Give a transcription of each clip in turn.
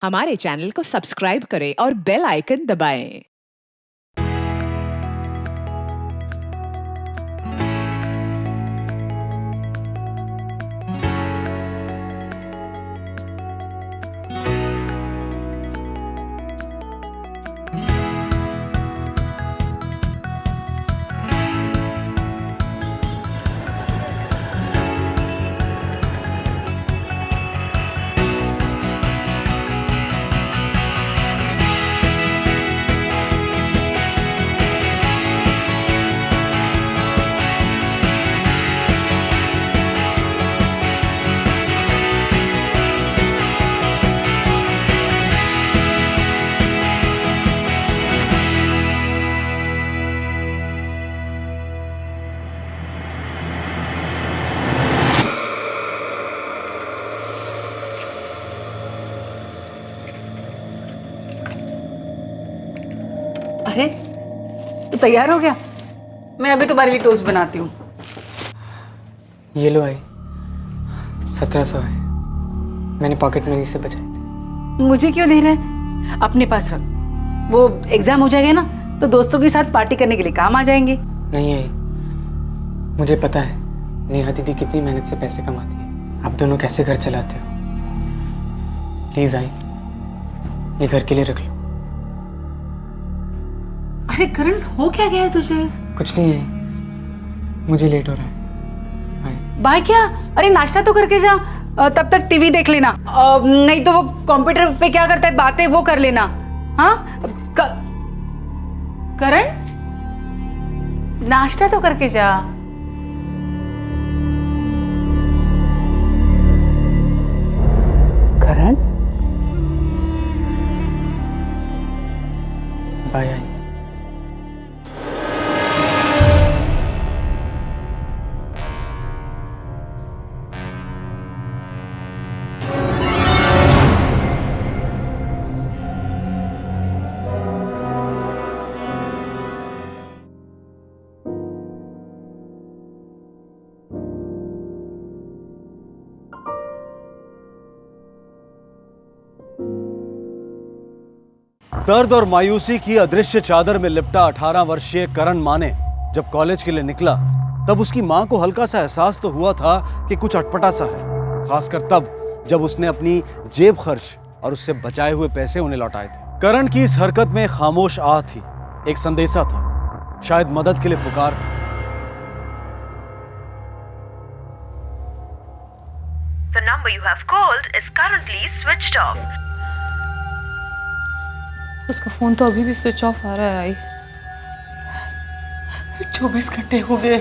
हमारे चैनल को सब्सक्राइब करें और बेल आइकन दबाएं। अरे तू तैयार हो गया? मैं अभी तुम्हारे लिए टोस्ट बनाती हूँ। ये लो आई, 1700 है। मैंने पॉकेट मनी से बचाई थी। मुझे क्यों दे रहे? अपने पास रख। वो एग्जाम हो जाएगा ना तो दोस्तों के साथ पार्टी करने के लिए काम आ जाएंगे। नहीं आई, मुझे पता है नेहा दीदी कितनी मेहनत से पैसे कमाती है। आप दोनों कैसे घर चलाते हो। प्लीज आई, ये घर के लिए रख लो। अरे करण, हो क्या गया है तुझे? कुछ नहीं है, मुझे लेट हो रहा है। बाय। बाय क्या? अरे नाश्ता तो करके जा, तब तक टीवी देख लेना। नहीं तो वो कंप्यूटर पे क्या करता है बातें वो कर लेना। हाँ करण, नाश्ता तो करके जा। करण, बाय आई। दर्द और मायूसी की अदृश्य चादर में लिपटा 18 वर्षीय करण माने जब कॉलेज के लिए निकला तब उसकी मां को हल्का सा एहसास तो हुआ था कि कुछ अटपटा सा है, खासकर तब जब उसने अपनी जेब खर्च और उससे बचाए हुए पैसे उन्हें लौटाए थे। करण की इस हरकत में खामोश आह थी, एक संदेशा था, शायद मदद के लिए पुकार। The number you have called is currently switched off. उसका फोन तो अभी भी स्विच ऑफ आ रहा है। आई 24 घंटे हो गए,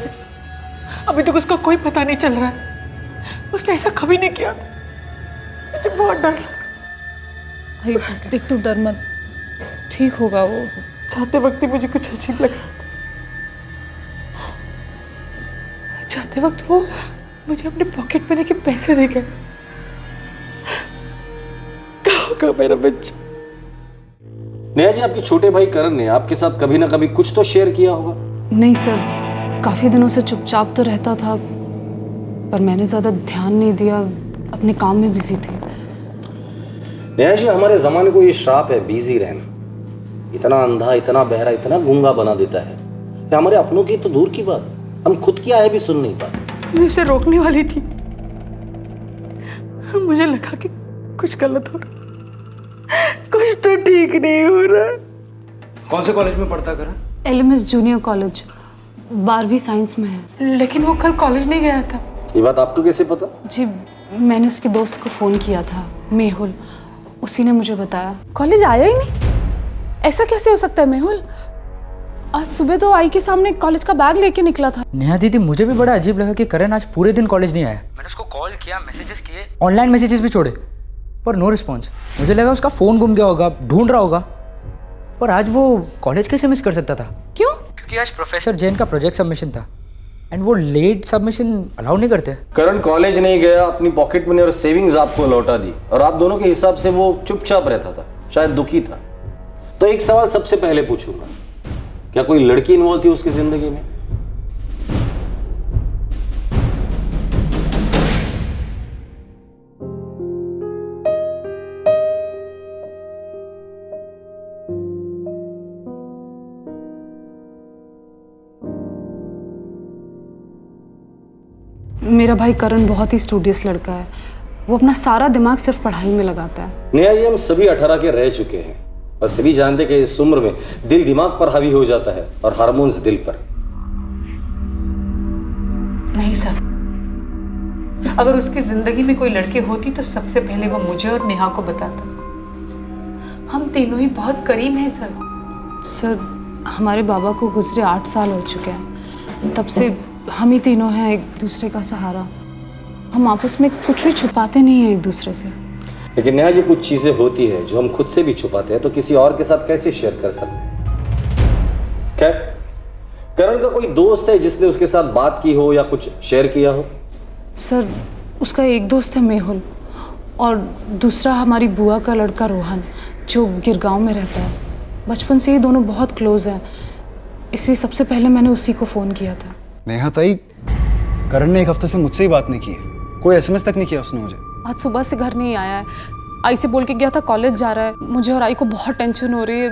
अभी तक उसका कोई पता नहीं चल रहा है। उसने ऐसा कभी नहीं किया था। मुझे बहुत डर लगा। आई देख, तू डर मत, ठीक होगा वो। जाते वक्त ही मुझे कुछ अजीब लगा। जाते वक्त वो मुझे अपने पॉकेट मनी के पैसे दे गए। कहाँ होगा मेरा बच्चा? नेहा जी, आपके छोटे भाई करण ने आपके साथ कभी ना कभी कुछ तो शेयर किया होगा। नहीं सर, काफी दिनों से चुपचाप तो रहता था, पर मैंने ज्यादा ध्यान नहीं दिया, अपने काम में बिजी थी। नेहा जी, हमारे जमाने को ये श्राप है बिजी रहना। इतना अंधा, इतना बहरा, इतना गूंगा बना देता है कि हमारे अपनों की तो दूर की बात, हम खुद की आहे भी सुन नहीं पाते। मैं उसे रोकने वाली थी, मुझे लगा कि कुछ गलत हो रहा, कुछ तो ठीक नहीं हो रहा। कौन से कॉलेज में पढ़ता करण? LMS जूनियर कॉलेज, 12वीं साइंस में है। लेकिन वो कल कॉलेज नहीं गया था। ये बात आपको कैसे पता? जी, मैंने उसके दोस्त को फोन किया था, मेहुल, उसी ने मुझे बताया। कॉलेज आया ही नहीं, ऐसा कैसे हो सकता है मेहुल? आज सुबह तो आई के सामने कॉलेज का बैग लेके निकला था। नेहा दीदी, मुझे भी बड़ा अजीब लगा कि करण आज पूरे दिन कॉलेज नहीं आया। मैंने उसको कॉल किया, मैसेजेस किए, ऑनलाइन मैसेजेस भी छोड़े, पर नो रिस्पॉन्स। मुझे लगा उसका फ़ोन गुम गया होगा, ढूंढ रहा होगा। पर आज वो कॉलेज कैसे मिस कर सकता था? क्यों? क्योंकि आज प्रोफेसर जैन का प्रोजेक्ट सबमिशन था, एंड वो लेट सबमिशन अलाउ नहीं करते। करण कॉलेज नहीं गया, अपनी पॉकेट मनी और सेविंग्स आपको लौटा दी, और आप दोनों के हिसाब से वो चुपचाप रहता था, शायद दुखी था। तो एक सवाल सबसे पहले पूछूंगा, क्या कोई लड़की इन्वॉल्व थी उसकी जिंदगी में? मेरा भाई करण बहुत ही स्टूडियस लड़का है। वो अपना सारा दिमाग सिर्फ पढ़ाई में लगाता है। नेहा जी, हम सभी 18 के रह चुके हैं और सभी जानते हैं कि इस उम्र में दिल दिमाग पर हावी हो जाता है और हार्मोन्स दिल पर। नहीं सर, अगर उसकी जिंदगी में कोई लड़की होती तो सबसे पहले वो मुझे और नेहा को बताता। हम तीनों ही बहुत करीब हैं सर। सर, हमारे बाबा को गुजरे 8 साल हो चुके हैं। तब से हम ही तीनों हैं एक दूसरे का सहारा। हम आपस में कुछ भी छुपाते नहीं हैं एक दूसरे से। लेकिन नेहा जी, कुछ चीजें होती है जो हम खुद से भी छुपाते हैं तो किसी और के साथ कैसे शेयर कर सकते हैं। क्या करण का कोई दोस्त है जिसने उसके साथ बात की हो या कुछ शेयर किया हो? सर, उसका एक दोस्त है मेहुल और दूसरा हमारी बुआ का लड़का रोहन जो गिरगांव में रहता है। बचपन से ही दोनों बहुत क्लोज हैं, इसलिए सबसे पहले मैंने उसी को फ़ोन किया था। नेहा ताई, करण ने 1 हफ्ते से मुझसे ही बात नहीं की है। कोई SMS तक नहीं किया उसने मुझे। आज सुबह से घर नहीं आया है। आई से बोल के गया था कॉलेज जा रहा है। मुझे और आई को बहुत टेंशन हो रही है।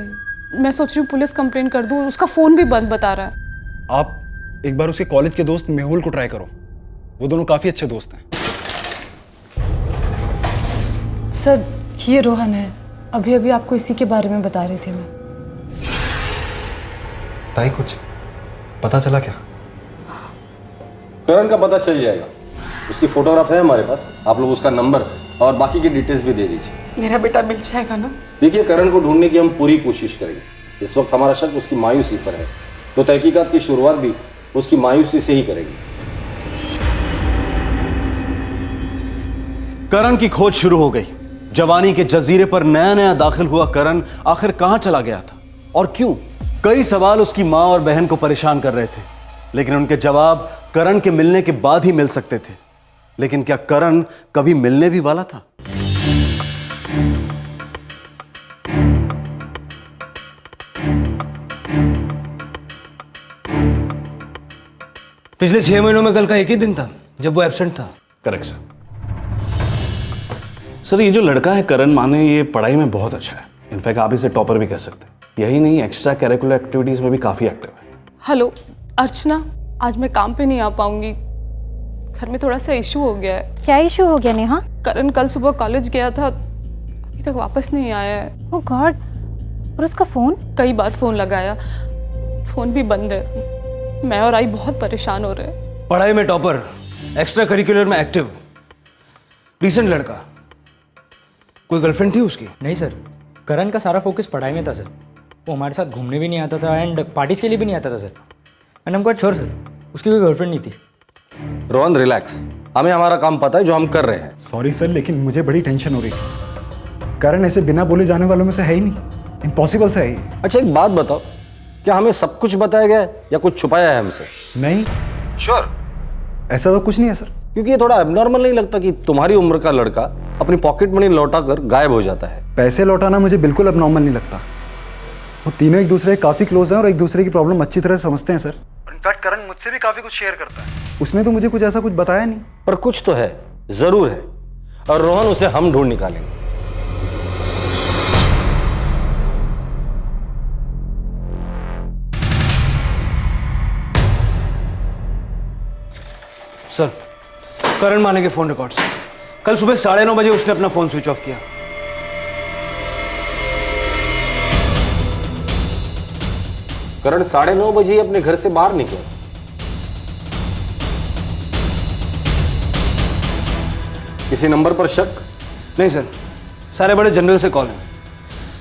मैं सोच रही हूँ पुलिस कंप्लेंट कर दूँ। उसका फ़ोन भी बंद बता रहा है। आप एक बार उसके कॉलेज के दोस्त मेहुल को ट्राई करो, वो दोनों काफ़ी अच्छे दोस्त हैं। सर, ये रोहन है। अभी अभी आपको इसी के बारे में बता रही थी मैं। ताई, कुछ पता चला क्या? करण का पता चल जाएगा। उसकी फोटोग्राफ है हमारे पास। आप लोग उसका नंबर और बाकी की डिटेल्स भी दे दीजिए। मेरा बेटा मिल जाएगा ना? देखिए, करण को ढूंढने की हम पूरी कोशिश करेंगे। इस वक्त हमारा शक उसकी मायूसी पर है, तो तहकीकात की शुरुआत भी उसकी मायूसी से ही करेंगे। करण की खोज शुरू हो गई। जवानी के जजीरे पर नया नया दाखिल हुआ करण आखिर कहां चला गया था और क्यों? कई सवाल उसकी मां और बहन को परेशान कर रहे थे, लेकिन उनके जवाब करण के मिलने के बाद ही मिल सकते थे। लेकिन क्या करण कभी मिलने भी वाला था? पिछले 6 महीनों में कल का एक ही दिन था जब वो एब्सेंट था। Correct sir. सर, ये जो लड़का है करण माने, ये पढ़ाई में बहुत अच्छा है। इनफैक्ट आप इसे टॉपर भी कह सकते हैं। यही नहीं, एक्स्ट्रा करिकुलर एक्टिविटीज में भी काफी एक्टिव है। हेलो अर्चना, आज मैं काम पे नहीं आ पाऊंगी। घर में थोड़ा सा इशू हो गया है। क्या इशू हो गया नेहा? करण कल सुबह कॉलेज गया था, अभी तक वापस नहीं आया है। ओह गॉड। और उसका फोन? कई बार फोन लगाया, फोन भी बंद है। मैं और आई बहुत परेशान हो रहे हैं। पढ़ाई में टॉपर, एक्स्ट्रा करिकुलर में एक्टिव, डिसेंट लड़का। कोई गर्लफ्रेंड थी उसकी? नहीं सर, करण का सारा फोकस पढ़ाई में था सर। वो हमारे साथ घूमने भी नहीं आता था एंड पार्टीज के लिए भी नहीं आता था सर। एंड हम क्वाइट श्योर सर, उसकी कोई गर्लफ्रेंड नहीं थी। रोहन, रिलैक्स। हमें हमारा काम पता है जो हम कर रहे हैं। सॉरी सर, लेकिन मुझे बड़ी टेंशन हो रही है। करण ऐसे बिना बोले जाने वालों में से है ही नहीं। इम्पॉसिबल सा है ये। अच्छा, एक बात बताओ, क्या हमें सब कुछ बताया गया है या कुछ छुपाया है हमसे? नहीं, श्योर? ऐसा तो कुछ नहीं है सर। क्योंकि ये थोड़ा एबनॉर्मल नहीं लगता कि तुम्हारी उम्र का लड़का अपनी पॉकेट मनी लौटा कर गायब हो जाता है? पैसे लौटाना मुझे बिल्कुल अबनॉर्मल नहीं लगता। वो तीनों एक दूसरे के काफ़ी क्लोज हैं और एक दूसरे की प्रॉब्लम अच्छी तरह समझते हैं सर। और इनफैक्ट करण मुझसे भी काफ़ी कुछ शेयर करता है। उसने तो मुझे कुछ ऐसा कुछ बताया नहीं। पर कुछ तो है, जरूर है। और रोहन, उसे हम ढूंढ निकालेंगे। सर, करण माने के फोन रिकॉर्ड्स। कल सुबह 9:30 बजे उसने अपना फोन स्विच ऑफ किया। करण 9:30 बजे ही अपने घर से बाहर निकला। किसी नंबर पर शक? नहीं सर, सारे बड़े जनरल से कॉल हैं।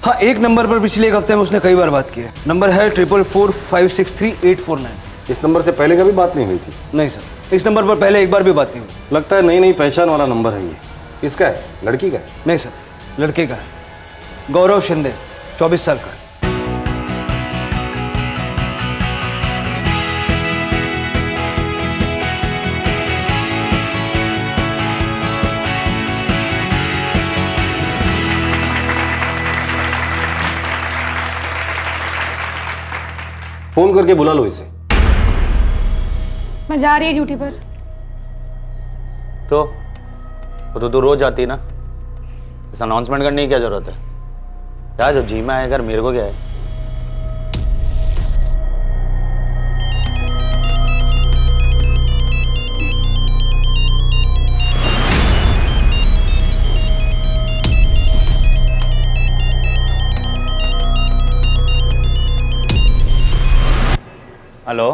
हाँ, एक नंबर पर पिछले 1 हफ्ते में उसने कई बार बात की है। नंबर है 444563849। इस नंबर से पहले कभी बात नहीं हुई थी? नहीं सर, इस नंबर पर पहले एक बार भी बात नहीं हुई। लगता है नई नई पहचान वाला नंबर है ये। किसका है? लड़की का है? नहीं सर, लड़के का है। गौरव शिंदे, 24 साल का। फोन करके बुला लो इसे। मैं जा रही है ड्यूटी पर। तो वो तो तू रोज जाती है ना, इस अनाउंसमेंट करने की क्या जरूरत है? क्या जो जी में आए अगर मेरे को क्या है? हेलो।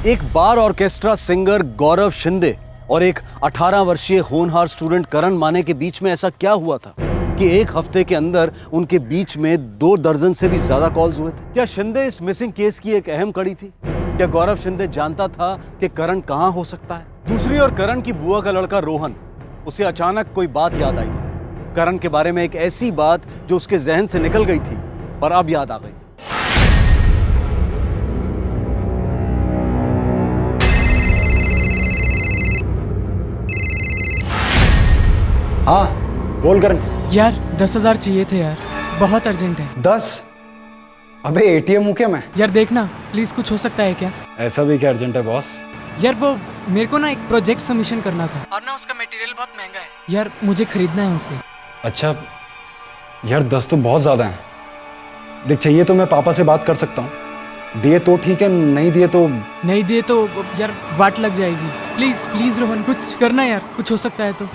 एक बार ऑर्केस्ट्रा सिंगर गौरव शिंदे और एक 18 वर्षीय होनहार स्टूडेंट करण माने के बीच में ऐसा क्या हुआ था कि एक हफ्ते के अंदर उनके बीच में 2 दर्जन से भी ज्यादा कॉल्स हुए थे? क्या शिंदे इस मिसिंग केस की एक अहम कड़ी थी? क्या गौरव शिंदे जानता था कि करण कहां हो सकता है? दूसरी ओर करण की बुआ का लड़का रोहन, उसे अचानक कोई बात याद आई थी, करण के बारे में एक ऐसी बात जो उसके जहन से निकल गई थी पर अब याद आ गई। हाँ बोल करण। यार 10,000 चाहिए थे यार, बहुत अर्जेंट है। 10? अबे एटीएम हूँ क्या मैं? यार देखना प्लीज, कुछ हो सकता है क्या? ऐसा भी क्या अर्जेंट है बॉस? यार वो मेरे को ना एक प्रोजेक्ट सबमिशन करना था और ना उसका मटेरियल बहुत महंगा है यार, मुझे खरीदना है उसे। अच्छा यार 10 तो बहुत ज़्यादा है। देख चाहिए तो मैं पापा से बात कर सकता हूँ, दिए तो ठीक है, नहीं दिए तो यार वाट लग जाएगी। प्लीज प्लीज रोहन, कुछ करना यार, कुछ हो सकता है तो।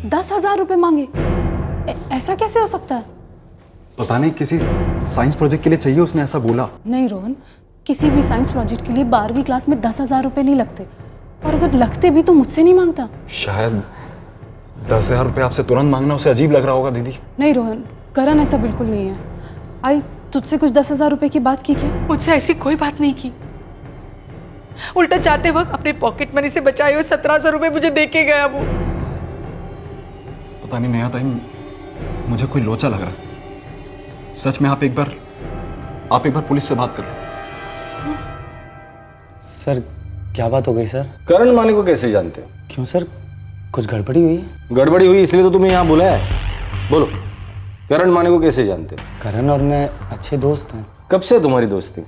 ₹10,000 मांगे? ऐसा कैसे हो सकता है? पता नहीं, किसी साइंस प्रोजेक्ट के लिए चाहिए, उसने ऐसा बोला। नहीं रोहन, किसी भी साइंस प्रोजेक्ट के लिए 12वीं क्लास में ₹10,000 नहीं लगते, और अगर लगते भी तो मुझसे नहीं मांगता। शायद 10,000 रुपये आपसे तुरंत मांगना उसे अजीब लग रहा होगा दीदी। नहीं रोहन, करण ऐसा बिल्कुल नहीं है। आई तुझसे कुछ 10,000 रुपये की बात की क्या? मुझसे ऐसी कोई बात नहीं की। उल्टा जाते वक्त अपने पॉकेट मनी से बचाए हुए 17,000 रुपये मुझे दे के गया वो। पता नहीं नया टाइम, मुझे कोई लोचा लग रहा है। सच में आप एक बार पुलिस से बात कर लो। सर क्या बात हो गई सर? करण माने को कैसे जानते हो? क्यों सर, कुछ गड़बड़ी हुई है? गड़बड़ी हुई इसलिए तो तुम्हें यहाँ बुलाया है। बोलो, करण माने को कैसे जानते हो? करण और मैं अच्छे दोस्त हैं। कब से तुम्हारी दोस्ती?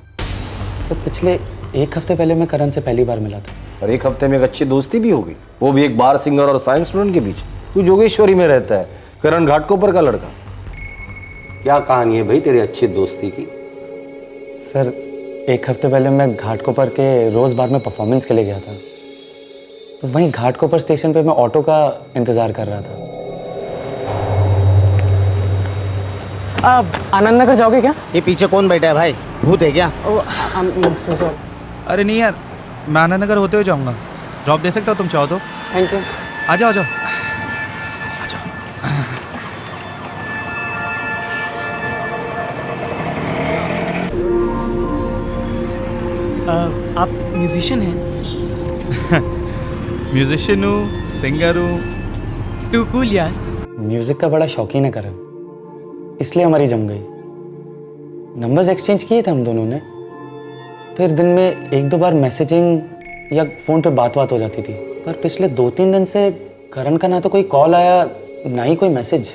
तो पिछले 1 हफ्ते पहले मैं करण से पहली बार मिला था। और 1 हफ्ते में एक अच्छी दोस्ती भी हो गई, वो भी एक बार सिंगर और साइंस स्टूडेंट के बीच। तू जोगेश्वरी में रहता है, करण घाटकोपर का लड़का। क्या कहानी है भाई तेरी अच्छी दोस्ती की? सर 1 हफ्ते पहले मैं घाटकोपर के रोज़ बार में परफॉर्मेंस के लिए गया था, तो वहीं घाटकोपर स्टेशन पे मैं ऑटो का इंतज़ार कर रहा था। आप आनंद नगर जाओगे क्या? ये पीछे कौन बैठा है भाई, भूत है क्या? अरे नहीं यार, मैं आनंद नगर होते हुए जाऊंगा, ड्रॉप दे सकता हो तुम चाहो तो? Thank you. आ जाओ आ जाओ। आप म्यूजिशियन हैं? म्यूजिशियन हूँ, सिंगर हूँ। टू कूल यार। म्यूज़िक का बड़ा शौकीन है करण, इसलिए हमारी जम गई। नंबर्स एक्सचेंज किए थे हम दोनों ने, फिर दिन में 1-2 बार मैसेजिंग या फ़ोन पे बात हो जाती थी। पर पिछले 2-3 दिन से करण का ना तो कोई कॉल आया, ना ही कोई मैसेज।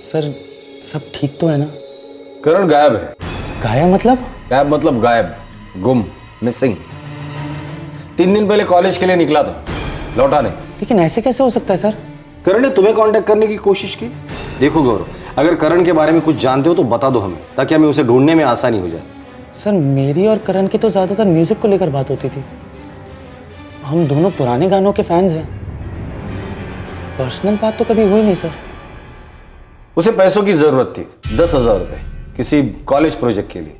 सर सब ठीक तो है ना? करण गायब है। गायब मतलब? गायब मतलब गायब, गुम, मिसिंग। 3 दिन पहले कॉलेज के लिए निकला था, लौटा नहीं। लेकिन ऐसे कैसे हो सकता है सर? करण ने तुम्हें कांटेक्ट करने की कोशिश की। देखो गौरव, अगर करण के बारे में कुछ जानते हो तो बता दो हमें, ताकि हमें उसे ढूंढने में आसानी हो जाए। सर मेरी और करण की तो ज़्यादातर म्यूज़िक को लेकर बात होती थी। हम दोनों पुराने गानों के फैंस हैं, पर्सनल बात तो कभी हुई नहीं सर। उसे पैसों की जरूरत थी, 10,000 रुपए, किसी कॉलेज प्रोजेक्ट के लिए।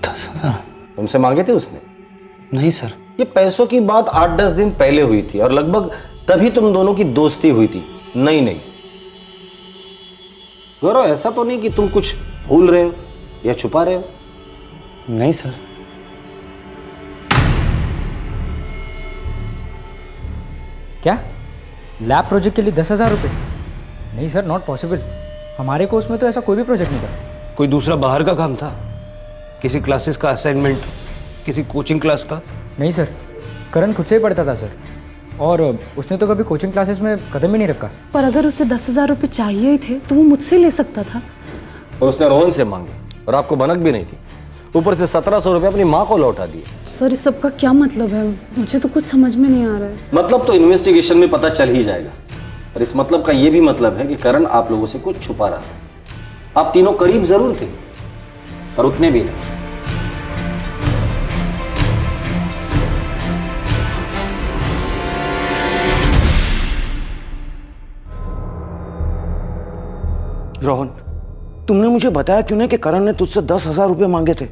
10,000? तुमसे मांगे थे उसने? नहीं सर। ये पैसों की बात 8-10 दिन पहले हुई थी, और लगभग तभी तुम दोनों की दोस्ती हुई थी। नहीं गौरव, ऐसा तो नहीं कि तुम कुछ भूल रहे हो या छुपा रहे हो? नहीं सर। क्या लैब प्रोजेक्ट के लिए 10,000 रुपये? नहीं सर, नॉट पॉसिबल। हमारे कोर्स में तो ऐसा कोई भी प्रोजेक्ट नहीं था। कोई दूसरा बाहर का काम था, किसी क्लासेस का असाइनमेंट, किसी कोचिंग क्लास का? नहीं सर, करण खुद से ही पढ़ता था सर, और उसने तो कभी कोचिंग क्लासेस में कदम ही नहीं रखा। पर अगर उसे 10,000 रुपये चाहिए ही थे तो वो मुझसे ले सकता था। और उसने रोहन से मांगे और आपको भनक भी नहीं थी। ऊपर से 1700 रुपये अपनी माँ को लौटा दिए। सर इस सब का क्या मतलब है? मुझे तो कुछ समझ में नहीं आ रहा है। मतलब तो इन्वेस्टिगेशन में पता चल ही जाएगा। और इस मतलब का ये भी मतलब है कि करण आप लोगों से कुछ छुपा रहा है। आप तीनों करीब जरूर थे पर उतने भी नहीं। रोहन, तुमने मुझे बताया क्यों नहीं कि करण ने तुझसे 10,000 रुपये मांगे थे?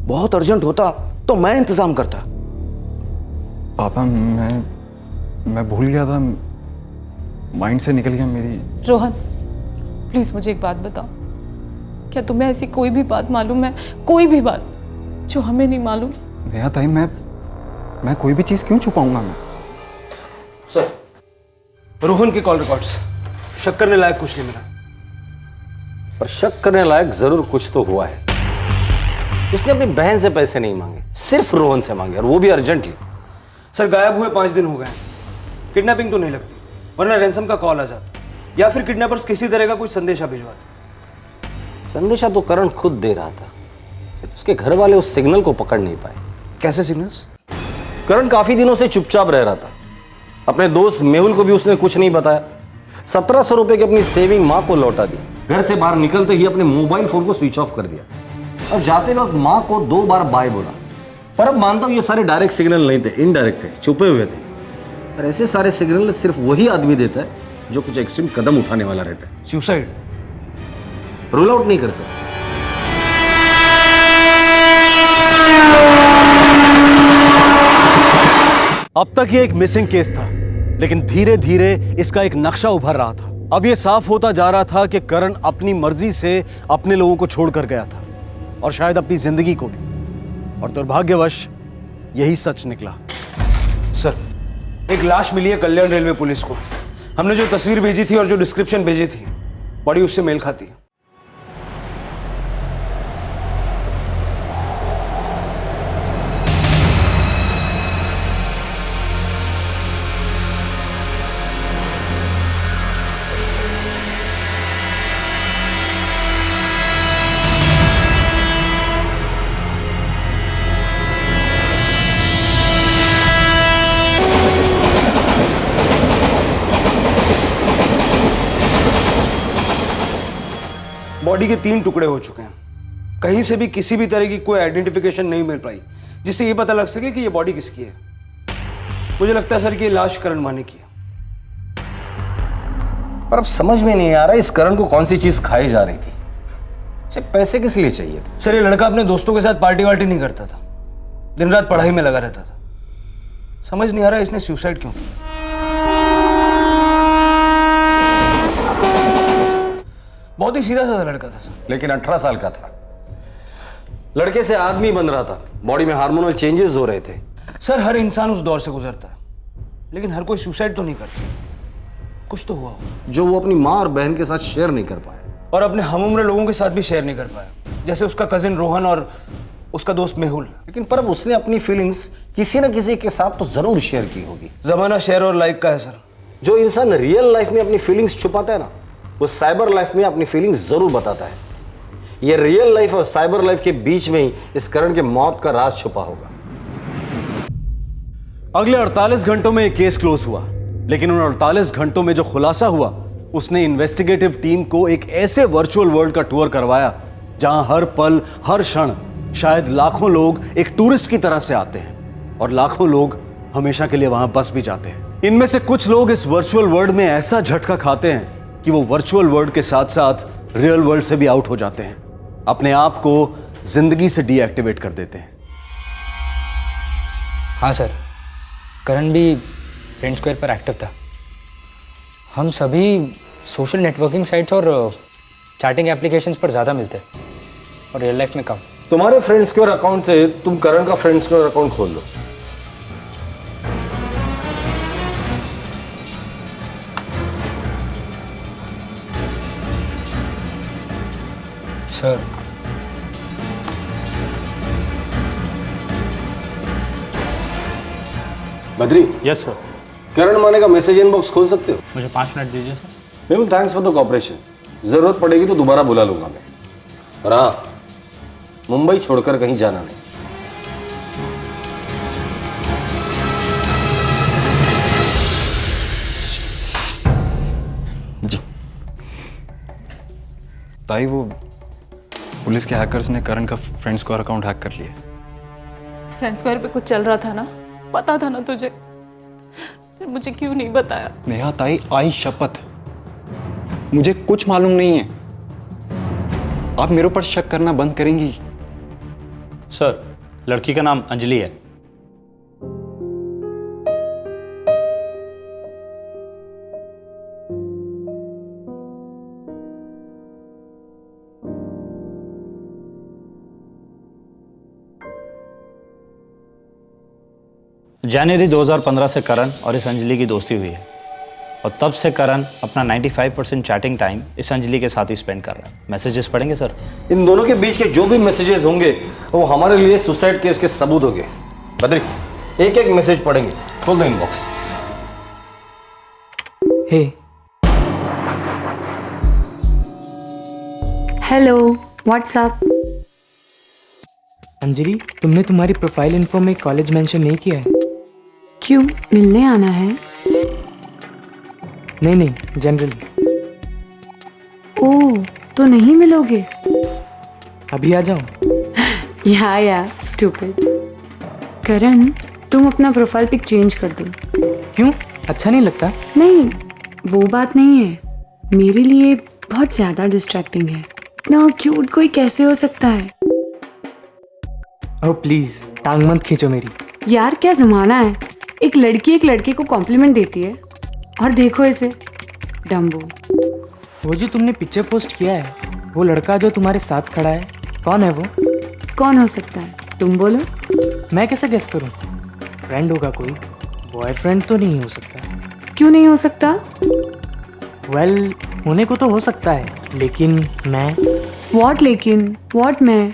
बहुत अर्जेंट होता तो मैं इंतजाम करता। पापा मैं भूल गया था, माइंड से निकल गया मेरी। रोहन प्लीज मुझे एक बात बताओ, क्या तुम्हें ऐसी कोई भी बात मालूम है, कोई भी बात जो हमें नहीं मालूम? नेहा ताई, मैं कोई भी चीज क्यों छुपाऊंगा मैं? सर, रोहन के कॉल रिकॉर्ड्स शक करने लायक कुछ नहीं मिला। पर शक करने लायक जरूर कुछ तो हुआ है। उसने अपनी बहन से पैसे नहीं मांगे, सिर्फ रोहन से मांगे और वो भी अर्जेंटली। सर गायब हुए 5 दिन हो गए। किडनैपिंग तो नहीं लगती, वरना रैंसम का कॉल आ जाता या फिर किडनैपर्स किसी तरह का कोई संदेशा भिजवाते। संदेशा तो करण खुद दे रहा था, सिर्फ उसके घर वाले उस सिग्नल को पकड़ नहीं पाए। कैसे सिग्नल्स? करण काफी दिनों से चुपचाप रह रहा था। अपने दोस्त मेहुल को भी उसने कुछ नहीं बताया। 1700 रुपए की अपनी सेविंग माँ को लौटा दी। घर से बाहर निकलते ही अपने मोबाइल फोन को स्विच ऑफ कर दिया और जाते वक्त माँ को 2 बार बाय बोला। पर अब मानता हूं ये सारे डायरेक्ट सिग्नल नहीं थे, इनडायरेक्ट थे, छुपे हुए थे। पर ऐसे सारे सिग्नल सिर्फ वही आदमी देता है जो कुछ एक्सट्रीम कदम उठाने वाला रहता है। सुसाइड रूल आउट नहीं कर सकते। अब तक ये एक मिसिंग केस था, लेकिन धीरे धीरे इसका एक नक्शा उभर रहा था। अब ये साफ होता जा रहा था कि करण अपनी मर्जी से अपने लोगों को छोड़कर गया था और शायद अपनी जिंदगी को भी। और दुर्भाग्यवश यही सच निकला। सर, एक लाश मिली है कल्याण रेलवे पुलिस को। हमने जो तस्वीर भेजी थी और जो डिस्क्रिप्शन भेजी थी, बॉडी उससे मेल खाती है। बॉडी के 3 टुकड़े हो चुके हैं। कहीं से भी किसी भी तरह की कोई आइडेंटिफिकेशन नहीं मिल पाई जिससे ये पता लग सके कि ये बॉडी किसकी है। मुझे लगता है सर कि ये लाश करण माने की है। पर अब समझ में नहीं आ रहा इस करण को कौन सी चीज खाई जा रही थी। उसे पैसे किस लिए चाहिए थे? सर, ये लड़का अपने दोस्तों के साथ पार्टी वार्टी नहीं करता था, दिन रात पढ़ाई में लगा रहता था। समझ नहीं आ रहा इसने सुसाइड क्यों किया। बहुत ही सीधा साधा लड़का था सर, लेकिन 18 साल का था। लड़के से आदमी बन रहा था, बॉडी में हार्मोनल चेंजेस हो रहे थे। सर, हर इंसान उस दौर से गुजरता है, लेकिन हर कोई सुसाइड तो नहीं करता। कुछ तो हुआ जो वो अपनी माँ और बहन के साथ शेयर नहीं कर पाया और अपने हमउम्र लोगों के साथ भी शेयर नहीं कर पाया, जैसे उसका कजिन रोहन और उसका दोस्त मेहुल। लेकिन पर अब उसने अपनी फीलिंग्स किसी न किसी के साथ तो जरूर शेयर की होगी। जमाना शेयर और लाइक का है सर। जो इंसान रियल लाइफ में अपनी फीलिंग्स छुपाता है ना, वो साइबर लाइफ में अपनी फीलिंग्स जरूर बताता है। ये रियल लाइफ और साइबर लाइफ के बीच में ही इस करण के मौत का राज छुपा होगा। अगले 48 घंटों में केस क्लोज हुआ, लेकिन उन 48 घंटों में जो खुलासा हुआ, उसने इन्वेस्टिगेटिव टीम को एक ऐसे वर्चुअल वर्ल्ड का टूर करवाया जहां हर पल हर क्षण शायद लाखों लोग एक टूरिस्ट की तरह से आते हैं और लाखों लोग हमेशा के लिए वहां बस भी जाते हैं। इनमें से कुछ लोग इस वर्चुअल वर्ल्ड में ऐसा झटका खाते हैं कि वो वर्चुअल वर्ल्ड के साथ साथ रियल वर्ल्ड से भी आउट हो जाते हैं, अपने आप को जिंदगी से डीएक्टिवेट कर देते हैं। हाँ सर, करण भी फ्रेंड स्क्वायर पर एक्टिव था। हम सभी सोशल नेटवर्किंग साइट्स और चैटिंग एप्लीकेशंस पर ज़्यादा मिलते हैं और रियल लाइफ में कम। तुम्हारे फ्रेंड स्क्वायर अकाउंट से तुम करण का फ्रेंड स्क्वायर अकाउंट खोल लो। Sir, Badri. Yes sir. Karan Mane का मैसेज इनबॉक्स खोल सकते हो? मुझे 5 मिनट दीजिए sir. Mehul, thanks for the cooperation. जरूरत पड़ेगी तो दोबारा बुला लूंगा मैं। और हाँ, मुंबई छोड़कर कहीं जाना नहीं। जी ताई, वो पुलिस के हैकर्स ने करण का फ्रेंड स्क्वायर अकाउंट हैक कर लिया। फ्रेंड स्क्वायर पे कुछ चल रहा था ना, पता था ना तुझे, फिर मुझे क्यों नहीं बताया? नेहा ताई, आई शपथ मुझे कुछ मालूम नहीं है। आप मेरे ऊपर शक करना बंद करेंगी? सर, लड़की का नाम अंजलि है। जनवरी 2015 से करण और इस अंजलि की दोस्ती हुई है और तब से करण अपना 95% चैटिंग टाइम इस अंजलि के साथ ही स्पेंड कर रहा है। मैसेजेस पढ़ेंगे सर? इन दोनों के बीच के जो भी मैसेजेस होंगे वो हमारे लिए सुसाइड केस के सबूत होंगे। बद्री, एक एक मैसेज पढ़ेंगे। खोल दो इनबॉक्स। हे, हेलो, व्हाट्सअप। अंजलि, तुमने तुम्हारी प्रोफाइल इन्फो में कॉलेज मेंशन नहीं किया है। क्यों, मिलने आना है? नहीं, जनरल। ओह, तो नहीं मिलोगे? अभी आ जाओ। या स्टूपिड। करण, तुम अपना प्रोफाइल पिक चेंज कर दो। क्यों, अच्छा नहीं लगता? नहीं, वो बात नहीं है। मेरे लिए बहुत ज्यादा डिस्ट्रैक्टिंग है। इतना क्यूट कोई कैसे हो सकता है? ओह प्लीज, टांग मत खींचो मेरी। यार, क्या जमाना है। एक लड़की एक लड़के को कॉम्प्लीमेंट देती है और देखो इसे, डम्बो। वो जो तुमने पिक्चर पोस्ट किया है, वो लड़का जो तुम्हारे साथ खड़ा है, कौन है वो? कौन हो सकता है, तुम बोलो। मैं कैसे गेस करूं? फ्रेंड होगा कोई, बॉयफ्रेंड तो नहीं हो सकता। क्यों नहीं हो सकता? वेल, होने को तो हो सकता है, लेकिन मैं। व्हाट लेकिन? व्हाट मैं?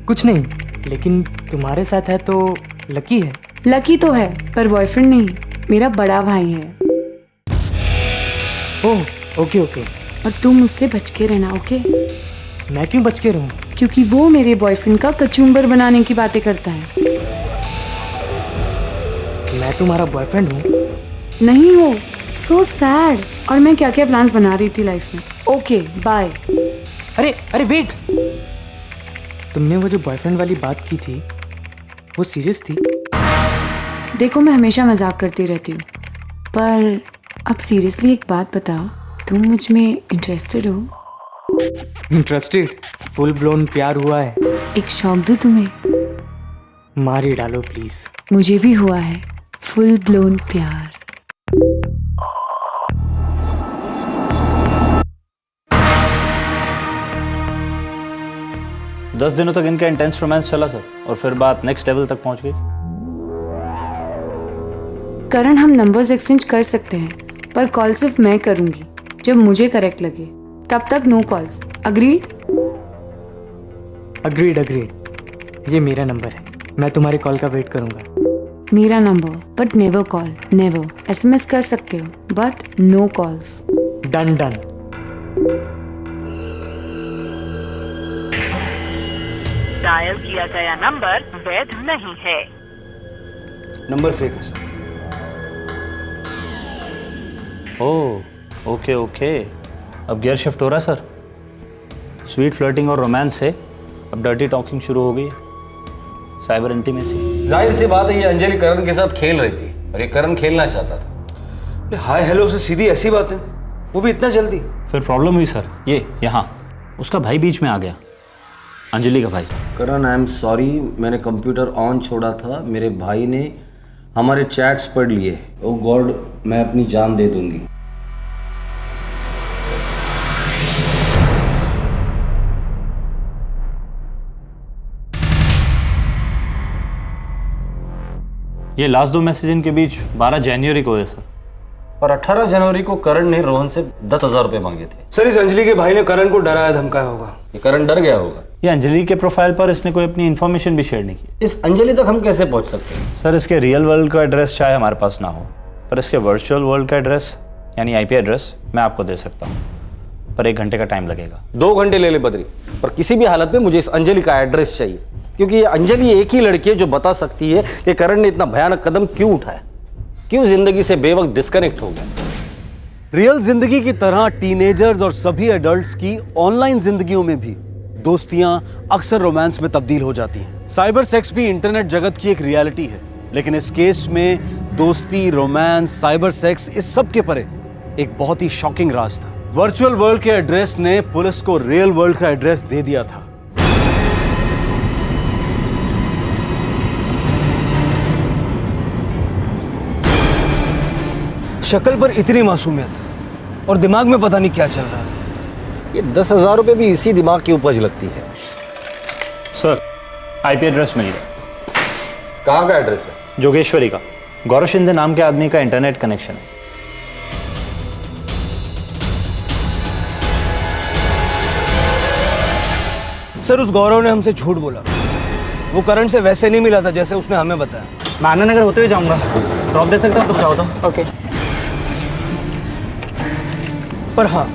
कुछ नहीं, लेकिन तुम्हारे साथ है तो लकी है। लकी तो है, पर बॉयफ्रेंड नहीं, मेरा बड़ा भाई है। ओह, ओके। और तुम मुझसे बच के रहना, ओके? मैं क्यों बच के रहूं? क्योंकि वो मेरे बॉयफ्रेंड का कचुम्बर बनाने की बातें करता है। मैं तुम्हारा बॉयफ्रेंड हूँ? नहीं हो। So sad. और मैं क्या क्या प्लान्स बना रही थी लाइफ में। Okay, bye. अरे वेट, तुमने वो जो बॉयफ्रेंड वाली बात की थी, वो सीरियस थी? देखो, मैं हमेशा मजाक करती रहती हूँ, पर अब सीरियसली एक बात बताओ, तुम मुझ में इंटरेस्टेड हो? इंटरेस्टेड? फुल ब्लोन प्यार हुआ है। एक शौक दूँ तुम्हें? मार ही डालो प्लीज। मुझे भी हुआ है फुल ब्लोन प्यार। दस दिनों तक इनका इंटेंस रोमांस चला सर, और फिर बात नेक्स्ट लेवल तक पहुंच गई। करण, हम नंबर्स एक्सचेंज कर सकते हैं, पर कॉल सिर्फ मैं करूंगी जब मुझे करेक्ट लगे। तब तक नो कॉल्स। अग्रीड? अग्रीड। ये मेरा नंबर है, मैं तुम्हारे कॉल का वेट करूंगा। मेरा number, but never call, never. SMS कर सकते हो, but no calls. Done. Dial किया गया नंबर वैध नहीं है। नंबर फेक है सर। Oh, okay. अब गियर शिफ्ट हो रहा है सर। स्वीट फ्लर्टिंग और रोमांस से अब डर्टी टॉकिंग शुरू हो गई है, साइबर इंटीमेसी। जाहिर सी बात है, ये अंजलि करण के साथ खेल रही थी और ये करण खेलना चाहता था। हाय हेलो से सीधी ऐसी बात है, वो भी इतना जल्दी? फिर प्रॉब्लम हुई सर, ये यहाँ उसका भाई बीच में आ गया, अंजलि का भाई। करण, आई एम सॉरी, मैंने कंप्यूटर ऑन छोड़ा था, मेरे भाई ने हमारे चैट्स पढ़ लिए। ओह गॉड, मैं अपनी जान दे दूंगी। ये लास्ट 2 मैसेज इनके बीच 12 जनवरी को है सर। और 18 जनवरी को करण ने रोहन से 10,000 रुपए मांगे थे। सर, इस अंजलि के भाई ने करण को डराया धमकाया होगा। ये करण डर गया होगा। ये अंजलि के प्रोफाइल पर इसने कोई अपनी इन्फॉर्मेशन भी शेयर नहीं की। इस अंजलि तक हम कैसे पहुंच सकते हैं? सर, इसके रियल वर्ल्ड का एड्रेस चाहे हमारे पास ना हो, पर इसके वर्चुअल वर्ल्ड का एड्रेस यानी IP एड्रेस मैं आपको दे सकता हूँ। पर 1 घंटे का टाइम लगेगा। 2 घंटे ले ले बद्री, पर किसी भी हालत में मुझे इस अंजलि का एड्रेस चाहिए, क्योंकि ये अंजलि एक ही लड़की है जो बता सकती है कि करण ने इतना भयानक कदम क्यों उठाया, क्यों जिंदगी से बेवक्त डिस्कनेक्ट हो गया। रियल जिंदगी की तरह टीनेजर्स और सभी एडल्ट्स की ऑनलाइन जिंदगियों में भी दोस्तियां अक्सर रोमांस में तब्दील हो जाती हैं। साइबर सेक्स भी इंटरनेट जगत की एक रियलिटी है, लेकिन इस केस में दोस्ती, रोमांस, साइबर सेक्स, इस सब के परे एक बहुत ही शॉकिंग राज था। वर्चुअल वर्ल्ड के एड्रेस ने पुलिस को रियल वर्ल्ड का एड्रेस दे दिया था। शक्ल पर इतनी मासूमियत और दिमाग में पता नहीं क्या चल रहा है। ये 10,000 रुपए भी इसी दिमाग की उपज लगती है। सर, IP एड्रेस मिल गया। कहाँ का एड्रेस है? जोगेश्वरी का। गौरव शिंदे नाम के आदमी का इंटरनेट कनेक्शन है। सर, उस गौरव ने हमसे झूठ बोला। वो करण से वैसे नहीं मिला था जैसे उसने हमें बताया। मैं आनंद नगर होते हुए जाऊंगा, ड्रॉप दे सकता हूँ तुम चाहो तो। ओके। पर हाँ,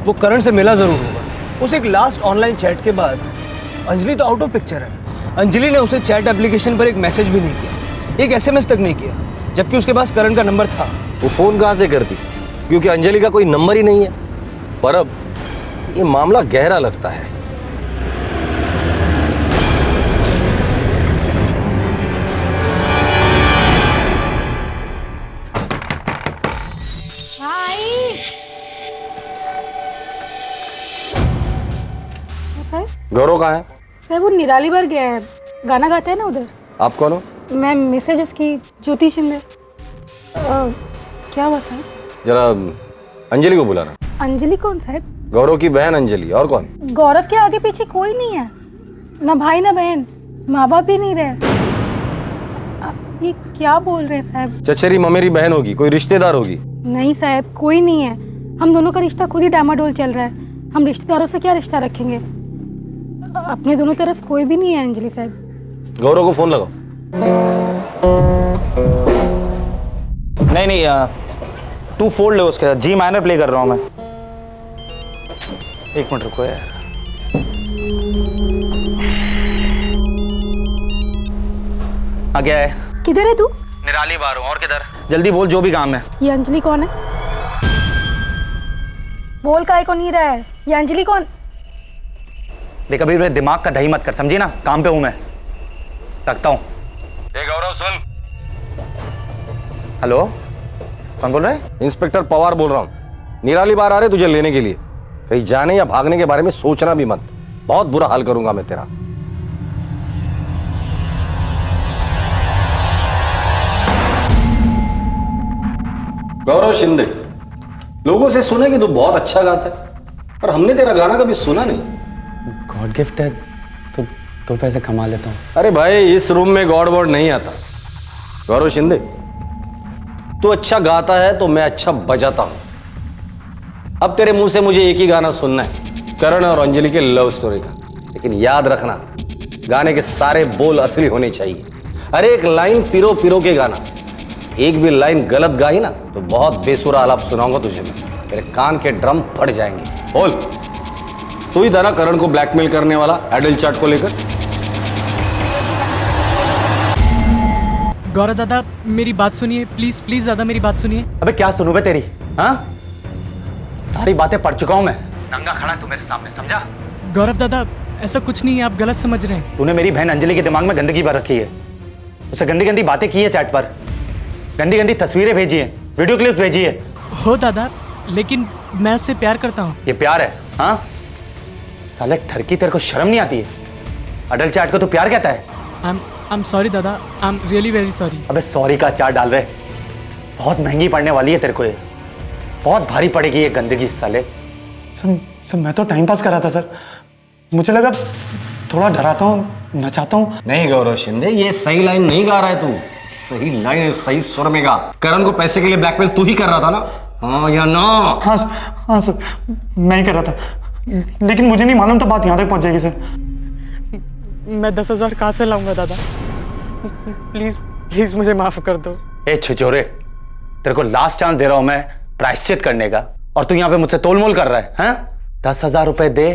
वो करण से मिला जरूर होगा। उस एक लास्ट ऑनलाइन चैट के बाद अंजलि तो आउट ऑफ पिक्चर है। अंजलि ने उसे चैट एप्लीकेशन पर एक मैसेज भी नहीं किया, एक SMS तक नहीं किया, जबकि उसके पास करण का नंबर था। वो फोन कहाँ से करती, क्योंकि अंजलि का कोई नंबर ही नहीं है। पर अब ये मामला गहरा लगता है। गौरव कहाँ है? सर वो निराली बार गया है, गाना गाता है ना उधर। आप कौन हो? मैं मैसेज उसकी ज्योति शिंदे। क्या हुआ सर? जरा अंजलि को बुलाना। अंजलि कौन साहब? गौरव की बहन अंजलि। और कौन? गौरव के आगे पीछे कोई नहीं है, ना भाई ना बहन, माँ बाप भी नहीं रहे। ये क्या बोल रहे हैं साहब? चचेरी ममेरी बहन होगी, कोई रिश्तेदार होगी। नहीं साहब, कोई नहीं है। हम दोनों का रिश्ता खुद ही डामाडोल चल रहा है। हम रिश्तेदारों से क्या रिश्ता रखेंगे? अपने दोनों तरफ कोई भी नहीं है अंजलि साहब। गौरव को फोन लगाओ। नहीं, तू फोल्ड ले उसके साथ। G माइनर प्ले कर रहा हूँ मैं। 1 मिनट रुको यार। आ गया है। किधर है तू? निराली बार हूँ। और किधर? जल्दी बोल, जो भी काम है। ये अंजलि कौन है? बोल काहे को नहीं रहा है? ये अंजलि कौन? देख, अभी मेरे दिमाग का दही मत कर, समझी ना? काम पे हूं मैं, रखता हूं। गौरव सुन। हेलो, कौन बोल रहा है? इंस्पेक्टर पवार बोल रहा हूँ। निराली बार आ रहे तुझे लेने के लिए। कहीं जाने या भागने के बारे में सोचना भी मत, बहुत बुरा हाल करूंगा मैं तेरा। गौरव शिंदे, लोगों से सुना कि तू बहुत अच्छा गाता है, पर हमने तेरा गाना कभी सुना नहीं। गॉड गिफ्ट है तो 2 पैसे कमा लेता हूँ। अरे भाई, इस रूम में गॉड वॉड नहीं आता। गौरव शिंदे, तू अच्छा गाता है तो मैं अच्छा बजाता हूं। अब तेरे मुंह से मुझे एक ही गाना सुनना है, करण और अंजलि के लव स्टोरी का। लेकिन याद रखना, गाने के सारे बोल असली होने चाहिए। अरे एक लाइन पिरो पिरो के गाना। एक भी लाइन गलत गाई ना तो बहुत बेसुरा आलाप सुनाऊंगा तुझे मैं। तेरे कान के ड्रम फट जाएंगे। बोल, तू ही था ना करण को ब्लैकमेल करने वाला एडल्ट चार्ट को लेकर? गौरव दादा, मेरी बात सुनिए प्लीज, प्लीज दादा मेरी बात सुनिए। अबे क्या सुनूं बे तेरी? हाँ, सारी बातें पढ़ चुका हूं मैं। नंगा खड़ा तू मेरे सामने, समझा? गौरव दादा, ऐसा कुछ नहीं है, आप गलत समझ रहे हैं। तूने मेरी बहन अंजलि के दिमाग में गंदगी भर रखी है। उसे गंदी गंदी बातें की है चैट पर, गंदी गंदी तस्वीरें भेजी है, वीडियो क्लिप्स भेजी है। हो दादा, लेकिन मैं उससे प्यार करता हूँ। ये प्यार है? हाँ साले ठरकी, तेरे को शर्म नहीं आती है? अडल्ट चैट को तू प्यार कहता है? आई एम सॉरी दादा, I am really very sorry. अबे सॉरी का चार्ट डाल रहे, बहुत महंगी पड़ने वाली है तेरे को ये, बहुत भारी पड़ेगी ये गंदगी साले। सर मैं तो टाइम पास कर रहा था सर, मुझे लगा थोड़ा डराता हूँ, नचाता हूँ। नहीं गौरव शिंदे, ये सही लाइन नहीं गा रहा है तू। सही लाइन सही सुर में गा। करण को पैसे के लिए ब्लैकमेल तू ही कर रहा था ना? हाँ या ना? हाँ सर, मैं ही कर रहा था, लेकिन मुझे नहीं मालूम था बात यहाँ तक पहुँच जाएगी सर। मैं 10,000 कहाँ से लाऊंगा दादा? प्लीज प्लीज मुझे माफ कर दो। ए छिचोरे, तेरे को लास्ट चांस दे रहा हूँ मैं प्रायश्चित करने का, और तू यहाँ पे मुझसे तोलमोल कर रहा है? हैं? 10,000 रुपए दे,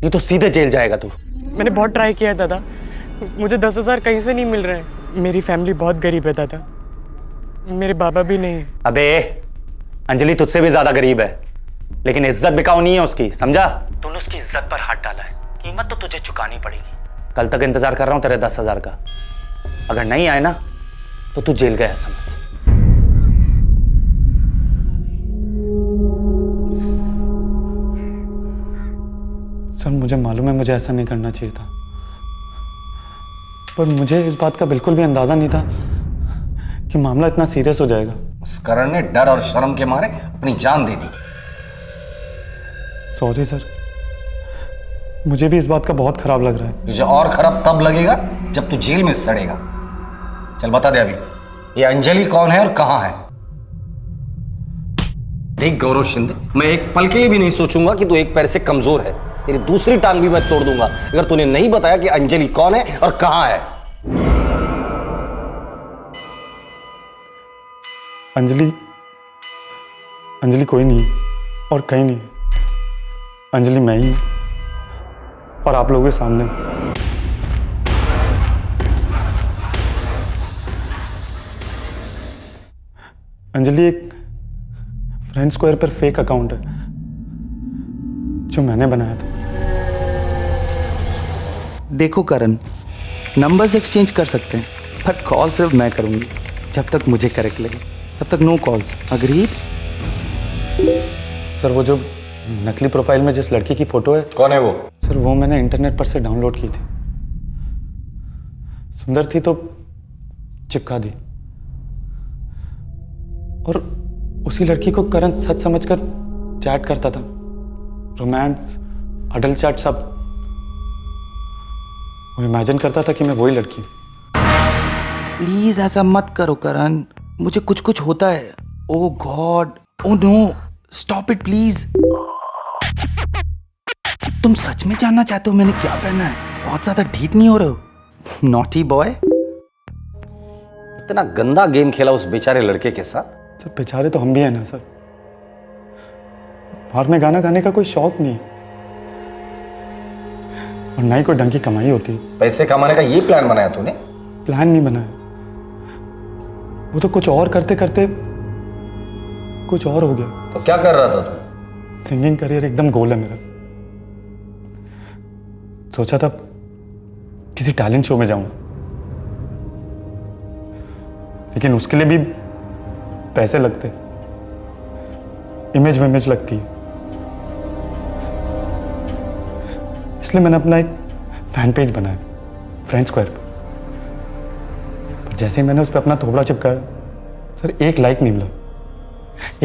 नहीं तो सीधे जेल जाएगा तू। मैंने बहुत ट्राई किया है दादा, मुझे 10,000 कहीं से नहीं मिल रहे हैं। मेरी फैमिली बहुत गरीब है दादा, मेरे बाबा भी नहीं है। अबे अंजलि तुझसे भी ज्यादा गरीब है, लेकिन इज्जत बिकाऊ नहीं है उसकी, समझा? तूने उसकी इज्जत पर हाथ डाला है, कीमत तो तुझे चुकानी पड़ेगी। कल तक इंतजार कर रहा हूं तेरे 10,000 का, अगर नहीं आए ना तो तू जेल गया समझ। सर मुझे मालूम है मुझे ऐसा नहीं करना चाहिए था, पर मुझे इस बात का बिल्कुल भी अंदाजा नहीं था कि मामला इतना सीरियस हो जाएगा। उस करण ने डर और शर्म के मारे अपनी जान दे दी। सॉरी सर, मुझे भी इस बात का बहुत खराब लग रहा है। तुझे और खराब तब लगेगा जब तू जेल में सड़ेगा। चल बता दे अभी, ये अंजलि कौन है और कहां है? देख गौरव शिंदे, मैं एक पल के लिए भी नहीं सोचूंगा कि तू एक पैर से कमजोर है। तेरी दूसरी टांग भी मैं तोड़ दूंगा अगर तूने नहीं बताया कि अंजलि कौन है और कहां है। अंजलि कोई नहीं और कहीं नहीं। अंजलि मैं ही हूं और आप लोगों के सामने। अंजलि एक फ्रेंड स्क्वायर पर फेक अकाउंट है जो मैंने बनाया था। देखो करण, नंबर्स एक्सचेंज कर सकते हैं पर कॉल सिर्फ मैं करूंगी। जब तक मुझे करेक्ट लगे तब तक नो कॉल्स। अग्रीड? सर वो जो नकली प्रोफाइल में जिस लड़की की फोटो है, कौन है वो? सर वो मैंने इंटरनेट पर से डाउनलोड की थी। सुंदर थी तो चिपका दी, और उसी लड़की को करण सच समझकर चैट करता था। रोमांस, अडल्ट चैट सब। वो इमेजिन करता था कि मैं वही लड़की। प्लीज ऐसा मत करो करण, मुझे कुछ कुछ होता है। Oh God, oh no, stop it please. तुम सच में जानना चाहते हो मैंने क्या पहना है? बहुत ज्यादा ढीठ नहीं हो रहे हो? Naughty boy. इतना गंदा गेम खेला उस बेचारे लड़के के साथ। सर बेचारे तो हम भी हैं ना सर। बाहर में गाना गाने का कोई शौक नहीं और ना ही कोई ढंग की कमाई होती। पैसे कमाने का ये प्लान बनाया तूने? प्लान नहीं बनाया, वो तो कुछ और करते करते कुछ और हो गया। तो क्या कर रहा था तू? सिंगिंग करियर एकदम गोल है मेरा। सोचा था किसी टैलेंट शो में जाऊंगा, लेकिन उसके लिए भी पैसे लगते, इमेज विमेज लगती है। इसलिए मैंने अपना एक फैन पेज बनाया फ्रेंड स्क्वायर पर। जैसे ही मैंने उस पर अपना थोबड़ा चिपकाया, सर एक लाइक नहीं मिला।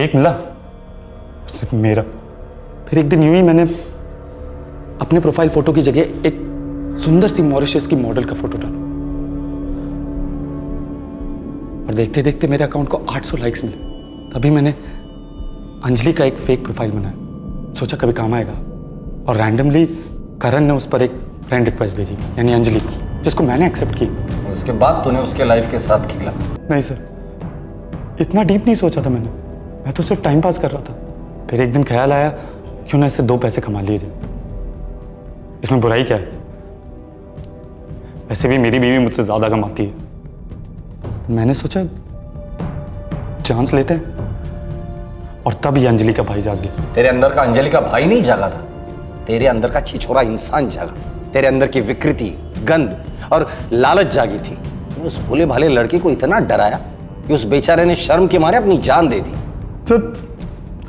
एक मिला सिर्फ मेरा। फिर एक दिन यूं ही मैंने अपने प्रोफाइल फोटो की जगह एक सुंदर सी मॉरिशस की मॉडल का फोटो डाला, और देखते देखते मेरे अकाउंट को 800 लाइक्स मिले। तभी मैंने अंजलि का एक फेक प्रोफाइल बनाया, सोचा कभी काम आएगा। और रैंडमली करण ने उस पर एक फ्रेंड रिक्वेस्ट भेजी, यानी अंजलि को, जिसको मैंने एक्सेप्ट की। उसके बाद तूने उसके लाइफ के साथ खेला? नहीं सर, इतना डीप नहीं सोचा था मैंने। मैं तो सिर्फ टाइम पास कर रहा था। फिर एक दिन ख्याल आया क्यों ना इससे 2 पैसे कमा लिए जाए। इसमें बुराई क्या है? वैसे भी मेरी बीवी मुझसे ज्यादा कमाती है। मैंने सोचा चांस लेते हैं, और तब ये अंजलि का भाई जाग गया। तेरे अंदर का अंजलि का भाई नहीं जागा था, तेरे अंदर का छिछोरा इंसान जागा। तेरे अंदर की विकृति, गंद और लालच जागी थी। उस भोले भाले लड़के को इतना डराया कि उस बेचारे ने शर्म के मारे अपनी जान दे दी। सर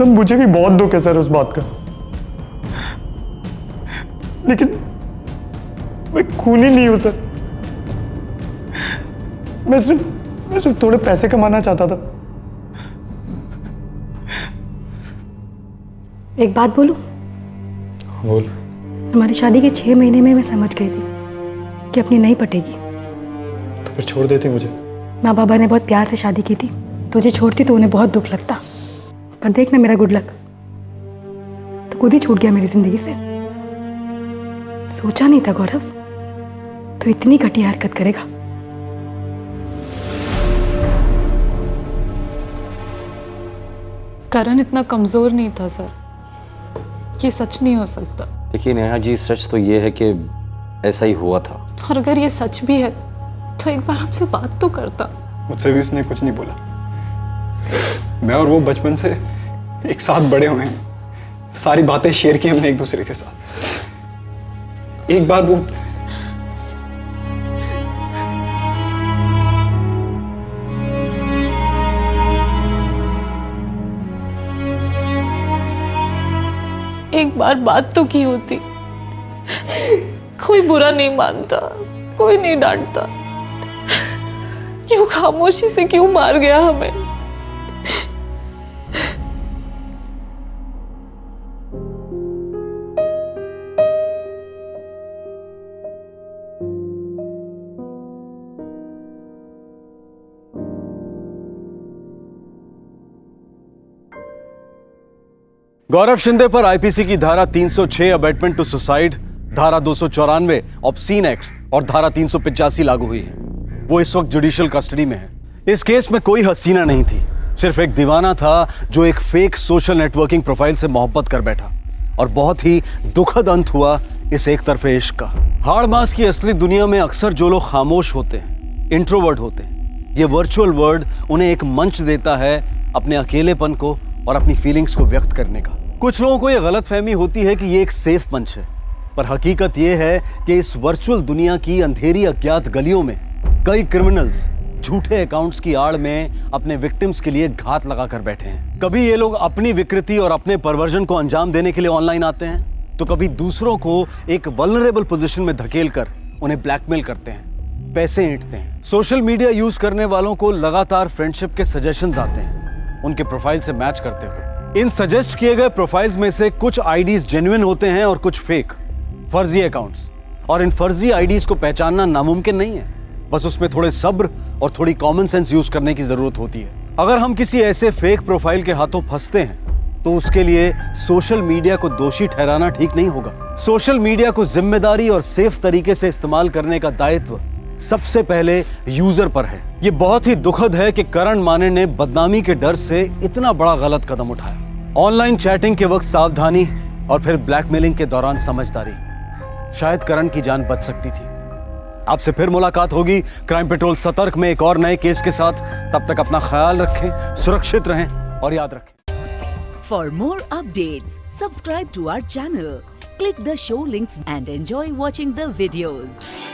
मुझे भी बहुत दुख है सर उस बात का, लेकिन मैं खूनी नहीं हूं सर। मैं सिर्फ थोड़े पैसे कमाना चाहता था। एक बात बोलूं? बोल। हमारी शादी के 6 महीने में मैं समझ गई थी कि अपनी नहीं पटेगी। तो फिर छोड़ देती मुझे? माँ बाबा ने बहुत प्यार से शादी की थी। तुझे छोड़ती तो उन्हें बहुत दुख लगता, पर देख ना मेरा गुड लक, तो खुद ही छूट गया मेरी जिंदगी से। सोचा नहीं था गौरव तो इतनी घटिया हरकत करेगा। करण इतना कमजोर नहीं था सर, ये सच नहीं हो सकता। देखिए नेहा जी, सच तो ये है कि ऐसा ही हुआ था। और अगर ये सच भी है तो एक बार हमसे बात तो करता। मुझसे भी उसने कुछ नहीं बोला। मैं और वो बचपन से एक साथ बड़े हुए हैं, सारी बातें शेयर की हमने एक दूसरे के साथ। एक बार वो एक बार बात तो की होती। कोई बुरा नहीं मानता, कोई नहीं डांटता, यूं खामोशी से क्यों मार गया हमें? गौरव शिंदे पर आईपीसी की धारा 306 अबेटमेंट टू सुसाइड, धारा 294 ऑब्सीन एक्ट और धारा 385 लागू हुई है। वो इस वक्त जुडिशियल कस्टडी में है। इस केस में कोई हसीना नहीं थी, सिर्फ एक दीवाना था जो एक फेक सोशल नेटवर्किंग प्रोफाइल से मोहब्बत कर बैठा। और बहुत ही दुखद अंत हुआ इस एक तरफे इश्क का। हाड़ मास की असली दुनिया में अक्सर जो लोग खामोश होते हैं, इंट्रोवर्ट होते हैं, ये वर्चुअल वर्ल्ड उन्हें एक मंच देता है अपने अकेलेपन को और अपनी फीलिंग्स को व्यक्त करने का। कुछ लोगों को ये गलतफहमी होती है कि ये एक सेफ मंच है, पर हकीकत ये है कि इस वर्चुअल दुनिया की अंधेरी अज्ञात गलियों में कई क्रिमिनल्स झूठे अकाउंट्स की आड़ में अपने विक्टिम्स के लिए घात लगा कर बैठे हैं। कभी ये लोग अपनी विकृति और अपने परवर्जन को अंजाम देने के लिए ऑनलाइन आते हैं, तो कभी दूसरों को एक वल्नरेबल पोजीशन में धकेल कर उन्हें ब्लैकमेल करते हैं, पैसे ऐंठते हैं। सोशल मीडिया यूज करने वालों को लगातार फ्रेंडशिप के सजेशंस आते हैं उनके प्रोफाइल से मैच करते हुए। इन सजेस्ट किए गए प्रोफाइल्स में से कुछ आईडीज जेन्युइन होते हैं और कुछ फेक, फर्जी अकाउंट्स। और इन फर्जी आईडीज को पहचानना नामुमकिन नहीं है, बस उसमें थोड़े सब्र और थोड़ी कॉमन सेंस यूज करने की जरूरत होती है। अगर हम किसी ऐसे फेक प्रोफाइल के हाथों फंसते हैं तो उसके लिए सोशल मीडिया को दोषी ठहराना ठीक नहीं होगा। सोशल मीडिया को जिम्मेदारी और सेफ तरीके से इस्तेमाल करने का दायित्व सबसे पहले यूजर पर है। ये बहुत ही दुखद है कि करण माने ने बदनामी के डर से इतना बड़ा गलत कदम उठाया। ऑनलाइन चैटिंग के वक्त सावधानी और फिर ब्लैकमेलिंग के दौरान समझदारी, शायद करण की जान बच सकती थी। आपसे फिर मुलाकात होगी क्राइम पेट्रोल सतर्क में एक और नए केस के साथ। तब तक अपना ख्याल रखें, सुरक्षित रहें और याद रखें। For more updates subscribe to our channel, click the show links and enjoy watching the videos.